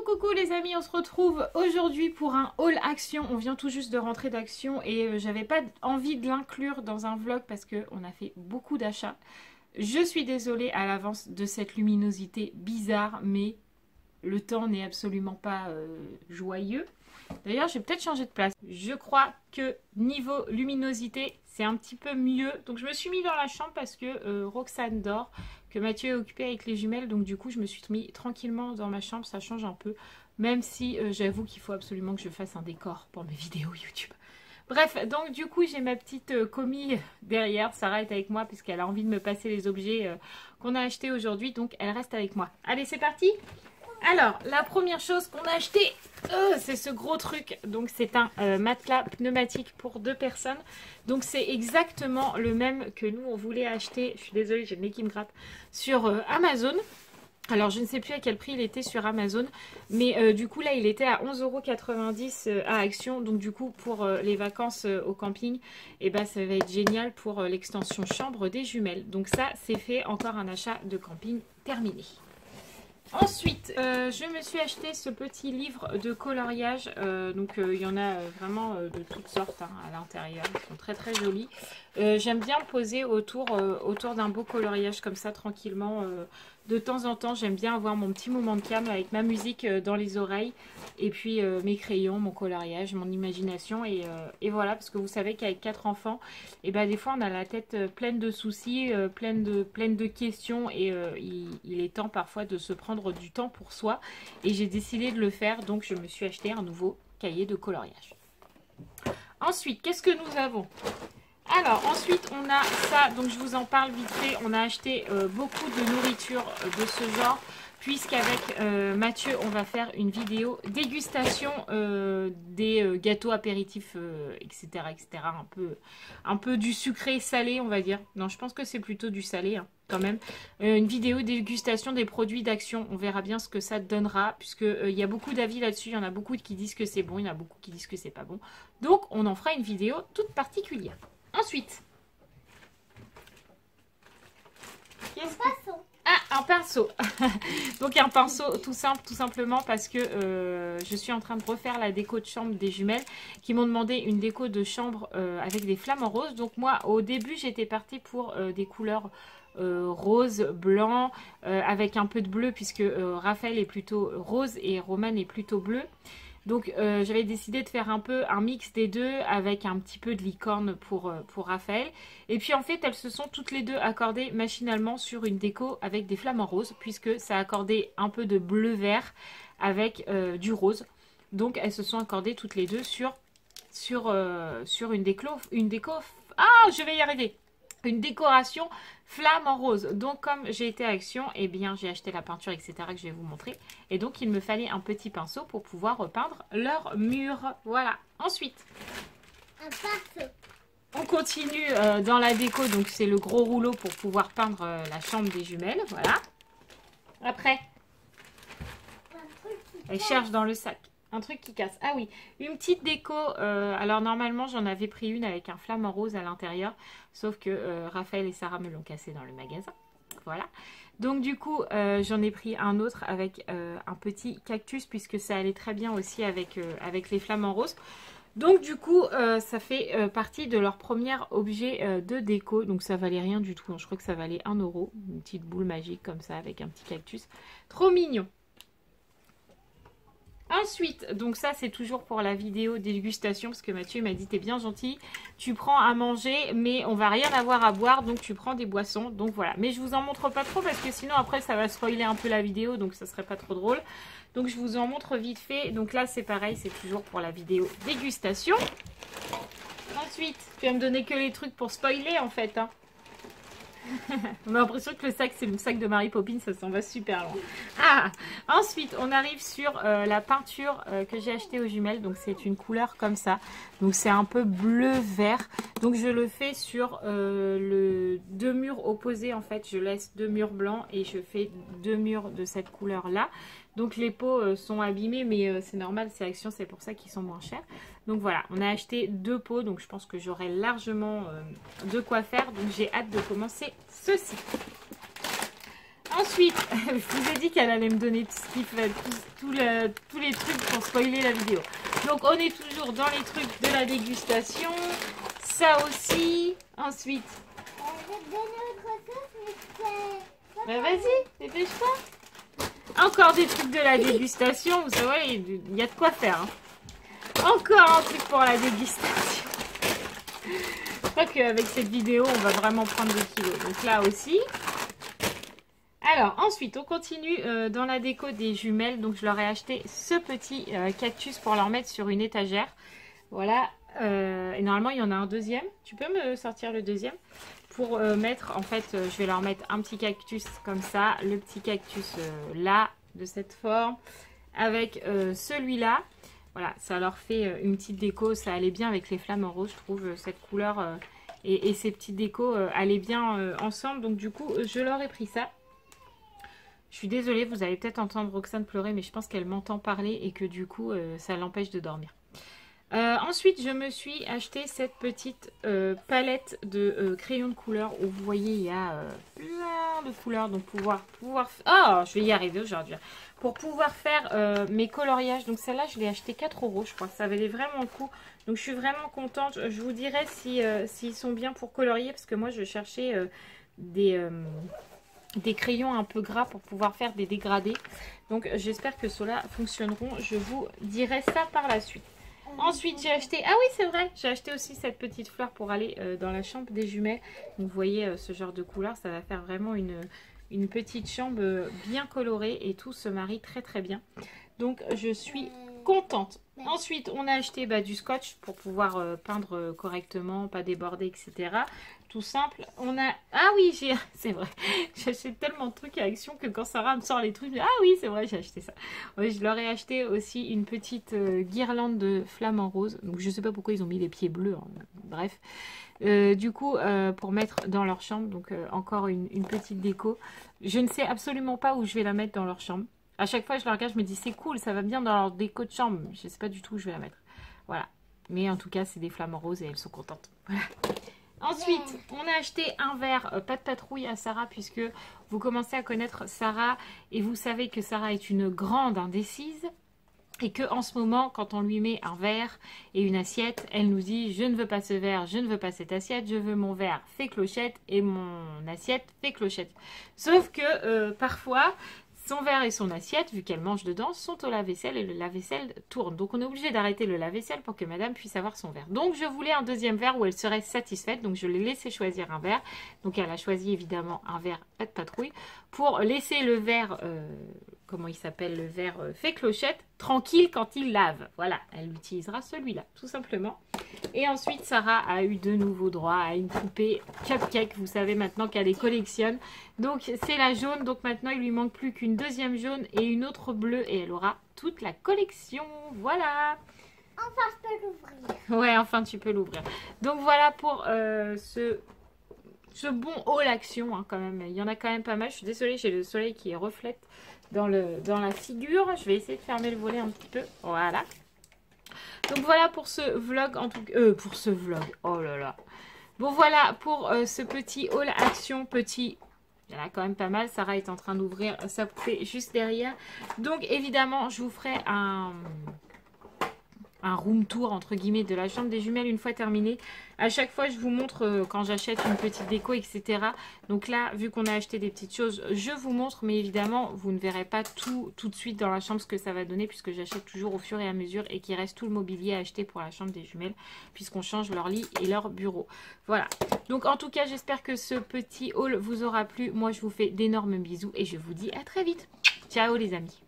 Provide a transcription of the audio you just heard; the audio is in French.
Coucou les amis, on se retrouve aujourd'hui pour un haul action. On vient tout juste de rentrer d'action et j'avais pas envie de l'inclure dans un vlog parce qu'on a fait beaucoup d'achats. Je suis désolée à l'avance de cette luminosité bizarre, mais le temps n'est absolument pas joyeux. D'ailleurs, j'ai peut-être changé de place. Je crois que niveau luminosité, c'est un petit peu mieux. Donc je me suis mis dans la chambre parce que Roxane dort, que Mathieu est occupé avec les jumelles. Donc du coup, je me suis mis tranquillement dans ma chambre. Ça change un peu. Même si j'avoue qu'il faut absolument que je fasse un décor pour mes vidéos YouTube. Bref, donc du coup, j'ai ma petite commis derrière. Sarah est avec moi puisqu'elle a envie de me passer les objets qu'on a achetés aujourd'hui. Donc elle reste avec moi. Allez, c'est parti! Alors, la première chose qu'on a acheté, c'est ce gros truc. Donc, c'est un matelas pneumatique pour 2 personnes. Donc, c'est exactement le même que nous, on voulait acheter. Je suis désolée, j'ai le nez qui me gratte. Sur Amazon. Alors, je ne sais plus à quel prix il était sur Amazon. Mais du coup, là, il était à 11,90 € à Action. Donc, du coup, pour les vacances au camping, eh ben, ça va être génial pour l'extension chambre des jumelles. Donc, ça, c'est fait. Encore un achat de camping terminé. Ensuite, je me suis acheté ce petit livre de coloriage. Il y en a vraiment de toutes sortes à l'intérieur. Ils sont très très jolis. J'aime bien me poser autour d'un beau coloriage comme ça tranquillement. De temps en temps, j'aime bien avoir mon petit moment de calme avec ma musique dans les oreilles. Et puis mes crayons, mon coloriage, mon imagination. Et voilà, parce que vous savez qu'avec 4 enfants, et ben, des fois on a la tête pleine de soucis, pleine de questions. Et il est temps parfois de se prendre du temps pour soi. Et j'ai décidé de le faire, donc je me suis acheté un nouveau cahier de coloriage. Ensuite, qu'est-ce que nous avons ? Alors, ensuite, on a ça, donc je vous en parle vite fait. On a acheté beaucoup de nourriture de ce genre, puisqu'avec Mathieu, on va faire une vidéo dégustation des gâteaux apéritifs, etc., etc. Un peu du sucré salé, on va dire. Non, je pense que c'est plutôt du salé, hein, quand même. Une vidéo dégustation des produits d'Action. On verra bien ce que ça donnera, puisqu'il y a beaucoup d'avis là-dessus. Il y en a beaucoup qui disent que c'est bon, il y en a beaucoup qui disent que c'est pas bon. Donc, on en fera une vidéo toute particulière. Ensuite, un pinceau. Donc un pinceau tout simple, tout simplement parce que je suis en train de refaire la déco de chambre des jumelles qui m'ont demandé une déco de chambre avec des flamants roses. Donc moi au début j'étais partie pour des couleurs rose, blanc, avec un peu de bleu puisque Raphaël est plutôt rose et Romane est plutôt bleu. Donc j'avais décidé de faire un peu un mix des deux avec un petit peu de licorne pour Raphaël. Et puis en fait elles se sont toutes les deux accordées machinalement sur une déco avec des flamants roses. Puisque ça a accordé un peu de bleu-vert avec du rose. Donc elles se sont accordées toutes les deux sur une déco. Ah, je vais y arriver! Une décoration flamme en rose. Donc comme j'ai été à Action, eh bien j'ai acheté la peinture, etc. que je vais vous montrer. Et donc il me fallait un petit pinceau pour pouvoir repeindre leur mur. Voilà. Ensuite, un pinceau. On continue dans la déco. Donc c'est le gros rouleau pour pouvoir peindre la chambre des jumelles. Voilà. Après, elle cherche dans le sac. Un truc qui casse. Ah oui, une petite déco. Alors normalement j'en avais pris une avec un flamant rose à l'intérieur. Sauf que Raphaël et Sarah me l'ont cassé dans le magasin. Voilà. Donc du coup j'en ai pris un autre avec un petit cactus. Puisque ça allait très bien aussi avec les flamants roses. Donc du coup ça fait partie de leur premier objet de déco. Donc ça valait rien du tout. Je crois que ça valait 1 €. Une petite boule magique comme ça avec un petit cactus. Trop mignon. Ensuite, donc ça c'est toujours pour la vidéo dégustation parce que Mathieu m'a dit t'es bien gentil, tu prends à manger mais on va rien avoir à boire donc tu prends des boissons. Donc voilà, mais je vous en montre pas trop parce que sinon après ça va spoiler un peu la vidéo donc ça serait pas trop drôle. Donc je vous en montre vite fait. Donc là c'est pareil, c'est toujours pour la vidéo dégustation. Ensuite, tu vas me donner que les trucs pour spoiler en fait, hein. On a l'impression que le sac c'est le sac de Mary Poppins, ça s'en va super loin. Ah, ensuite on arrive sur la peinture que j'ai achetée aux jumelles. Donc c'est une couleur comme ça. Donc c'est un peu bleu vert. Donc je le fais sur deux murs opposés en fait. Je laisse 2 murs blancs et je fais 2 murs de cette couleur là. Donc les pots sont abîmés mais c'est normal, c'est Action, c'est pour ça qu'ils sont moins chers. Donc voilà, on a acheté 2 pots, donc je pense que j'aurai largement de quoi faire. Donc j'ai hâte de commencer ceci. Ensuite, je vous ai dit qu'elle allait me donner tout ce qu'il fait, tous les trucs pour spoiler la vidéo. Donc on est toujours dans les trucs de la dégustation. Ça aussi. Ensuite. Je vais te donner autre chose, mais Bah vas-y, dépêche-toi. Encore des trucs de la dégustation. Vous savez, il y a de quoi faire. Hein. Encore un truc pour la dégustation. Je crois qu'avec cette vidéo, on va vraiment prendre des kilos. Donc là aussi. Alors, ensuite, on continue dans la déco des jumelles. Donc, je leur ai acheté ce petit cactus pour leur mettre sur une étagère. Voilà. Et normalement, il y en a un deuxième. Tu peux me sortir le deuxième? Pour mettre, en fait, je vais leur mettre un petit cactus comme ça. Le petit cactus là, de cette forme. Avec celui-là. Voilà, ça leur fait une petite déco. Ça allait bien avec les flamants roses, je trouve. Cette couleur et ces petites décos allaient bien ensemble. Donc, du coup, je leur ai pris ça. Je suis désolée, vous allez peut-être entendre Roxane pleurer, mais je pense qu'elle m'entend parler et que du coup, ça l'empêche de dormir. Ensuite, je me suis acheté cette petite palette de crayons de couleur où vous voyez, il y a plein de couleurs. Donc, pouvoir... Oh, je vais y arriver aujourd'hui. Pour pouvoir faire mes coloriages. Donc, celle-là, je l'ai acheté 4 €, je crois. Ça valait vraiment le coup. Donc, je suis vraiment contente. Je vous dirai s'ils sont bien pour colorier parce que moi, je cherchais des crayons un peu gras pour pouvoir faire des dégradés. Donc j'espère que ceux-là fonctionneront. Je vous dirai ça par la suite. Ensuite j'ai acheté, ah oui c'est vrai, j'ai acheté aussi cette petite fleur pour aller dans la chambre des jumelles. Donc vous voyez ce genre de couleur, ça va faire vraiment une petite chambre bien colorée et tout se marie très très bien. Donc je suis contente. Ensuite on a acheté du scotch pour pouvoir peindre correctement, pas déborder, etc. Tout simple. On a... Ah oui, c'est vrai. J'achète tellement de trucs à Action que quand Sarah me sort les trucs, je dis, ah oui, c'est vrai, j'ai acheté ça. Oui, je leur ai acheté aussi une petite guirlande de flamants roses. Donc je sais pas pourquoi ils ont mis des pieds bleus. Hein. Bref. Du coup, pour mettre dans leur chambre. Donc encore une petite déco. Je ne sais absolument pas où je vais la mettre dans leur chambre. À chaque fois, je la regarde, je me dis, c'est cool, ça va bien dans leur déco de chambre. Je ne sais pas du tout où je vais la mettre. Voilà. Mais en tout cas, c'est des flamants roses et elles sont contentes. Voilà. Ensuite, on a acheté un verre pas de patrouille à Sarah puisque vous commencez à connaître Sarah et vous savez que Sarah est une grande indécise et que en ce moment, quand on lui met un verre et une assiette, elle nous dit je ne veux pas ce verre, je ne veux pas cette assiette, je veux mon verre fait clochette et mon assiette fait clochette. Sauf que parfois... Son verre et son assiette, vu qu'elle mange dedans, sont au lave-vaisselle et le lave-vaisselle tourne. Donc on est obligé d'arrêter le lave-vaisselle pour que madame puisse avoir son verre. Donc je voulais un deuxième verre où elle serait satisfaite. Donc je l'ai laissé choisir un verre. Donc elle a choisi évidemment un verre pas de patrouille. Pour laisser le verre, comment il s'appelle, le verre fait clochette, tranquille quand il lave. Voilà, elle utilisera celui-là, tout simplement. Et ensuite, Sarah a eu de nouveau droit à une poupée cupcake. Vous savez maintenant qu'elle les collectionne. Donc, c'est la jaune. Donc, maintenant, il lui manque plus qu'une deuxième jaune et une autre bleue. Et elle aura toute la collection. Voilà. Enfin, je peux l'ouvrir. Ouais, enfin, tu peux l'ouvrir. Donc, voilà pour ce bon haul action. Hein, quand même. Il y en a quand même pas mal. Je suis désolée, j'ai le soleil qui reflète dans la figure. Je vais essayer de fermer le volet un petit peu. Voilà. Donc voilà pour ce vlog, en tout cas, pour ce vlog, oh là là. Bon voilà pour ce petit haul action, il y en a quand même pas mal. Sarah est en train d'ouvrir sa poupée juste derrière. Donc évidemment, je vous ferai un room tour entre guillemets de la chambre des jumelles une fois terminé. À chaque fois je vous montre quand j'achète une petite déco, etc. Donc là, vu qu'on a acheté des petites choses, je vous montre, mais évidemment vous ne verrez pas tout de suite dans la chambre ce que ça va donner, puisque j'achète toujours au fur et à mesure et qu'il reste tout le mobilier à acheter pour la chambre des jumelles, puisqu'on change leur lit et leur bureau. Voilà, donc en tout cas j'espère que ce petit haul vous aura plu. Moi je vous fais d'énormes bisous et je vous dis à très vite. Ciao les amis.